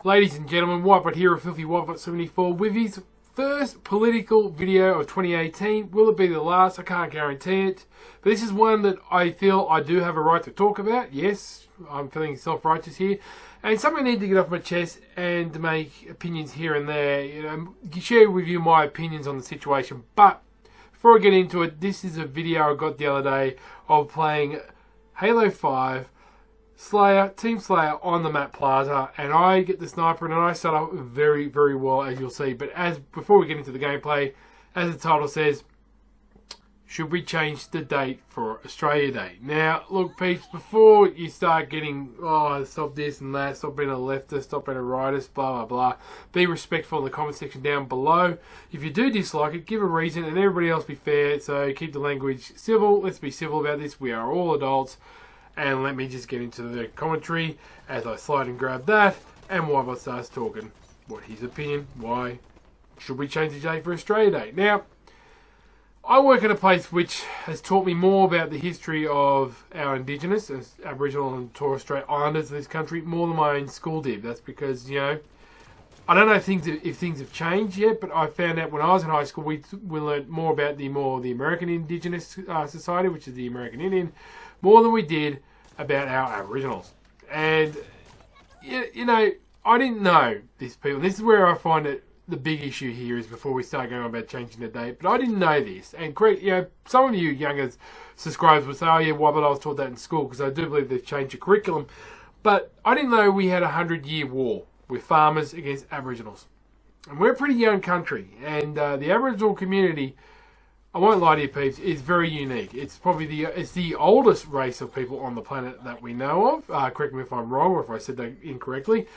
Ladies and gentlemen, Whitebot here of Filthy Whitebot 74 with his first political video of 2018. Will it be the last? I can't guarantee it. But this is one that I feel I do have a right to talk about. Yes, I'm feeling self-righteous here. And something I need to get off my chest and to make opinions here and there. You know, share with you my opinions on the situation. But before I get into it, this is a video I got the other day of playing Halo 5 Slayer, Team Slayer on the map Plaza, and I get the sniper and I start up very, very well, as you'll see. But before we get into the gameplay, as the title says, should we change the date for Australia Day? Now, look, peeps, before you start getting, oh, stop this and that, stop being a leftist, stop being a rightist, blah, blah, blah, be respectful in the comment section down below. If you do dislike it, give a reason, and everybody else be fair, so keep the language civil. Let's be civil about this. We are all adults. And let me just get into the commentary as I slide and grab that. And Whitebot starts talking. What his opinion? Why should we change the date for Australia Day? Now, I work in a place which has taught me more about the history of our Indigenous, as Aboriginal and Torres Strait Islanders of this country, more than my own school did. That's because, you know, I don't know if things have changed yet, but I found out when I was in high school, we learned more about the American Indigenous society, which is the American Indian, more than we did about our Aboriginals. And, you know, I didn't know these people. This is where I find it the big issue here is before we start going on about changing the date. But I didn't know this. And, you know, some of you younger subscribers would say, oh, yeah, why, but I was taught that in school, because I do believe they've changed the curriculum. But I didn't know we had a 100-year war with farmers against Aboriginals. And we're a pretty young country. And the Aboriginal community, I won't lie to you, peeps, is very unique. It's probably the oldest race of people on the planet that we know of. Correct me if I'm wrong or if I said that incorrectly.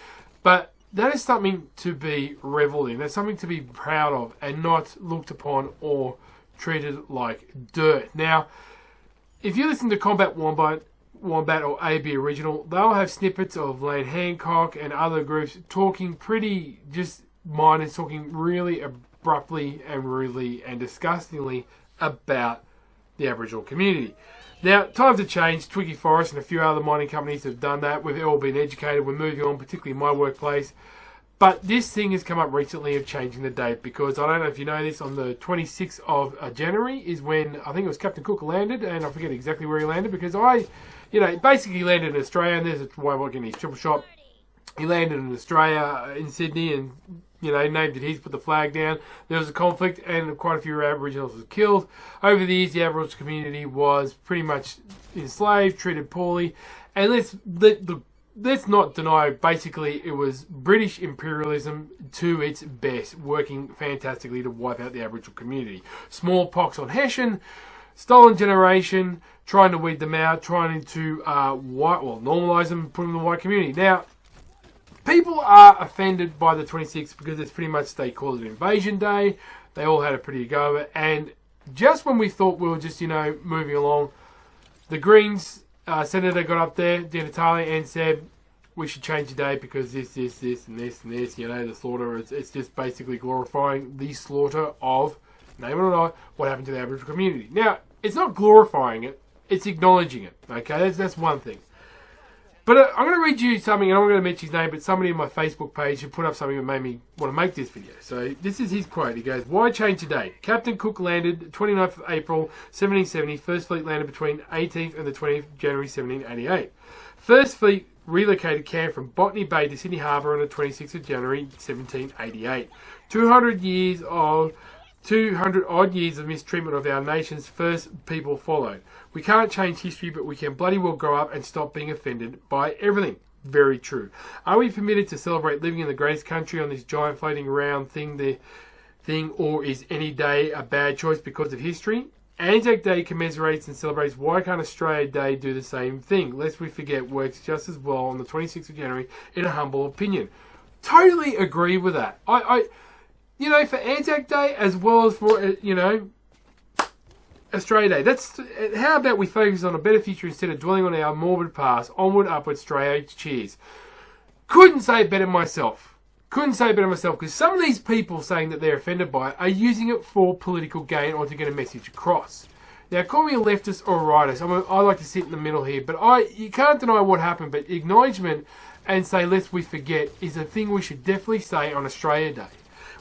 But that is something to be reveled in. That's something to be proud of and not looked upon or treated like dirt. Now, if you listen to Combat Wombat or AB Original, they'll have snippets of Lane Hancock and other groups talking pretty just minors, talking really abruptly and rudely and disgustingly about the Aboriginal community. Now, times have changed. Twiggy Forrest and a few other mining companies have done that. We've all been educated. We're moving on, particularly in my workplace. But this thing has come up recently of changing the date, because I don't know if you know this, on the 26th of January is when I think it was Captain Cook landed, and I forget exactly where he landed, because basically landed in Australia, and there's why I'm getting his triple shot. He landed in Australia, in Sydney, and, you know, named it his, put the flag down. There was a conflict, and quite a few Aboriginals were killed. Over the years, the Aboriginal community was pretty much enslaved, treated poorly. And let's not deny, basically, it was British imperialism to its best, working fantastically to wipe out the Aboriginal community. Smallpox on Hessian, stolen generation, trying to weed them out, trying to normalise them, put them in the white community. Now, people are offended by the 26th because it's pretty much, they call it Invasion Day. They all had a pretty go of it. And just when we thought we were just, you know, moving along, the Greens senator got up there, Di Natale, and said, we should change the day because this, and this, you know, the slaughter. It's just basically glorifying the slaughter of, name it or not, what happened to the Aboriginal community. Now, it's not glorifying it, it's acknowledging it. Okay, that's one thing. But I'm going to read you something, and I'm not going to mention his name, but somebody in my Facebook page who put up something that made me want to make this video. So this is his quote. He goes, why change the date? Captain Cook landed 29th of April 1770. First Fleet landed between 18th and the 20th of January 1788. First Fleet relocated camp from Botany Bay to Sydney Harbour on the 26th of January 1788. 200 odd years of mistreatment of our nation's first people followed. We can't change history, but we can bloody well grow up and stop being offended by everything. Very true. Are we permitted to celebrate living in the greatest country on this giant floating around thing, or is any day a bad choice because of history? Anzac Day commiserates and celebrates. Why can't Australia Day do the same thing? Lest we forget, works just as well on the 26th of January, in a humble opinion. Totally agree with that. You know, for Anzac Day as well as for, you know, Australia Day. How about we focus on a better future instead of dwelling on our morbid past? Onward, upward, Australia. Cheers. Couldn't say it better myself. Because some of these people saying that they're offended by it are using it for political gain or to get a message across. Now, call me a leftist or a rightist. I like to sit in the middle here, but you can't deny what happened. But acknowledgement and say, lest we forget, is a thing we should definitely say on Australia Day.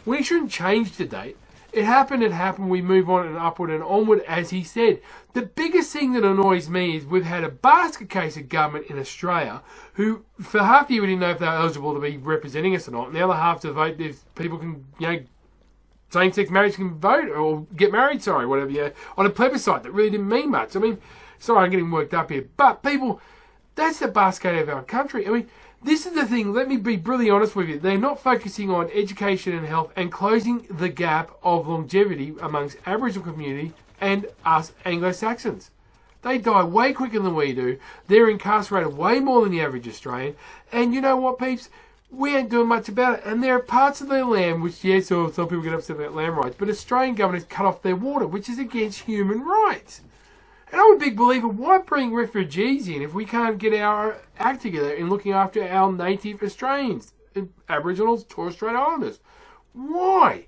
We shouldn't change the date. It happened, we move on and upward and onward, as he said. The biggest thing that annoys me is we've had a basket case of government in Australia who, for half the year, we didn't know if they were eligible to be representing us or not. And the other half to vote if people can, same-sex marriage can vote or get married, whatever, on a plebiscite that really didn't mean much. I mean, sorry, I'm getting worked up here. But people, that's the basket of our country. I mean, this is the thing, let me be brutally honest with you. They're not focusing on education and health and closing the gap of longevity amongst Aboriginal community and us Anglo-Saxons. They die way quicker than we do. They're incarcerated way more than the average Australian. And you know what, peeps? We ain't doing much about it. And there are parts of their land, which, yes, some people get upset about land rights, but Australian government has cut off their water, which is against human rights. And I'm a big believer, why bring refugees in if we can't get our act together in looking after our native Australians, Aboriginals, Torres Strait Islanders? Why?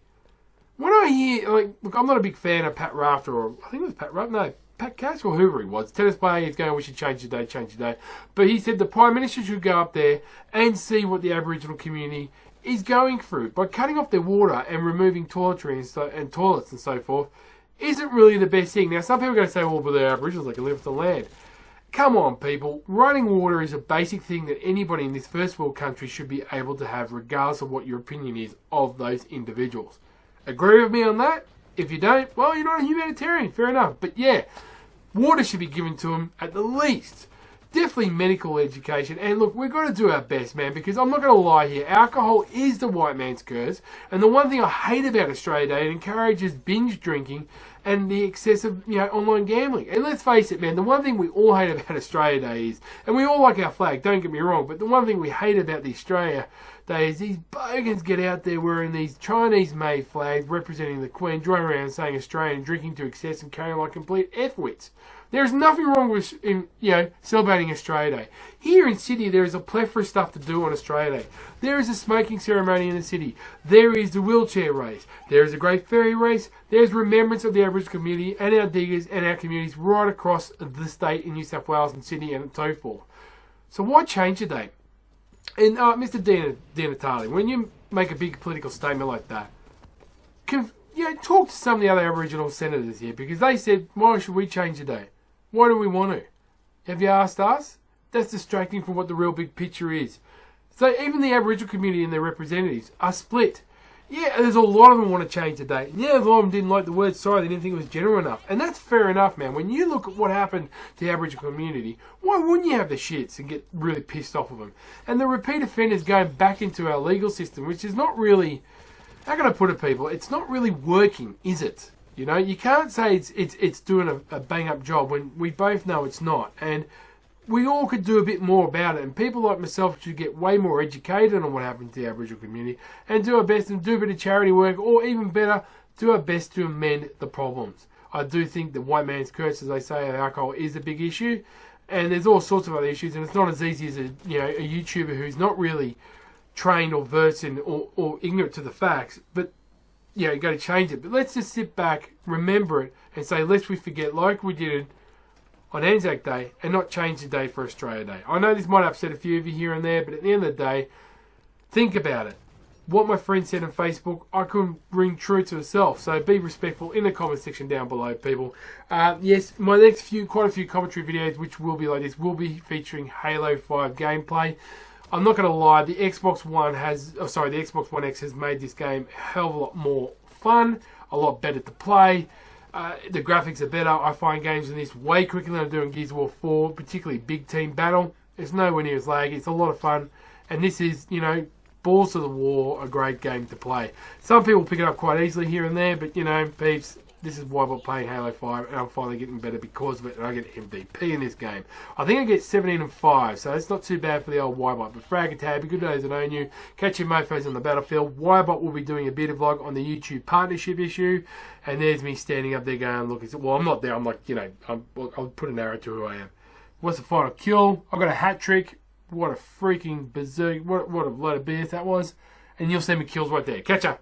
When I hear, look, I'm not a big fan of Pat Rafter, or I think it was Pat Rafter, no, Pat Cash or whoever he was. Tennis player, he's going, we should change the day. But he said the Prime Minister should go up there and see what the Aboriginal community is going through. By cutting off their water and removing toiletries and toilets and so forth, isn't really the best thing. Now, some people are going to say, well, but they're Aboriginals, they can live off the land. Come on, people. Running water is a basic thing that anybody in this first world country should be able to have, regardless of what your opinion is of those individuals. Agree with me on that? If you don't, well, you're not a humanitarian. Fair enough. But yeah, water should be given to them at the least. Definitely medical education. And look, we've got to do our best, man, because I'm not going to lie here. Alcohol is the white man's curse. And the one thing I hate about Australia Day, it encourages binge drinking and the excessive, online gambling. And let's face it, man, the one thing we all hate about Australia Day is, and we all like our flag, don't get me wrong, but the one thing we hate about the Australia Day is these bogans get out there wearing these Chinese-made flags representing the Queen, driving around saying Australian, drinking to excess and carrying like complete F-wits. There's nothing wrong with, celebrating Australia Day. Here in Sydney, there is a plethora of stuff to do on Australia Day. There is a smoking ceremony in the city. There is the wheelchair race. There is a great ferry race. There's remembrance of the Aboriginal community and our diggers and our communities right across the state in New South Wales and Sydney and so forth. So why change the date? And Mr. Di Natale, when you make a big political statement like that, talk to some of the other Aboriginal senators here, because they said, why should we change the date? Why do we want to? Have you asked us? That's distracting from what the real big picture is. So even the Aboriginal community and their representatives are split. Yeah, there's a lot of them want to change the date. Yeah, a lot of them didn't like the word sorry, they didn't think it was general enough. And that's fair enough, man. When you look at what happened to the Aboriginal community, why wouldn't you have the shits and get really pissed off of them? And the repeat offenders going back into our legal system, which is not really, how can I put it, people? It's not really working, is it? You can't say it's doing a bang-up job when we both know it's not. And we all could do a bit more about it. And people like myself should get way more educated on what happened to the Aboriginal community and do our best and do a bit of charity work, or even better, do our best to amend the problems. I do think the white man's curse, as they say, of alcohol is a big issue. And there's all sorts of other issues. And it's not as easy as a YouTuber who's not really trained or versed in or ignorant to the facts. But you got to change it. But let's just sit back, remember it, and say, lest we forget, like we did on Anzac Day, and not change the day for Australia Day. I know this might upset a few of you here and there, but at the end of the day, think about it. What my friend said on Facebook, I couldn't ring true to itself. So be respectful in the comment section down below, people. Yes, my next quite a few commentary videos, which will be like this, will be featuring Halo 5 gameplay. I'm not going to lie, the Xbox One X has made this game a hell of a lot more fun, a lot better to play. The graphics are better. I find games in this way quicker than I do in Gears of War 4, particularly Big Team Battle. It's nowhere near as laggy. It's a lot of fun. And this is, balls to the wall, a great game to play. Some people pick it up quite easily here and there, but, peeps, this is why I'm playing Halo 5, and I'm finally getting better because of it, and I get MVP in this game. I think I get 17 and 5, so it's not too bad for the old Ybot. But frag a tab, good days that own you. Catch your mofos on the battlefield. Ybot will be doing a beta vlog on the YouTube partnership issue, and there's me standing up there going, look, well, I'm not there, I'm like, I'll put an arrow to who I am. What's the final kill? I got a hat trick. What a freaking berserk, what a load of BS that was. And you'll see me kills right there. Catch ya!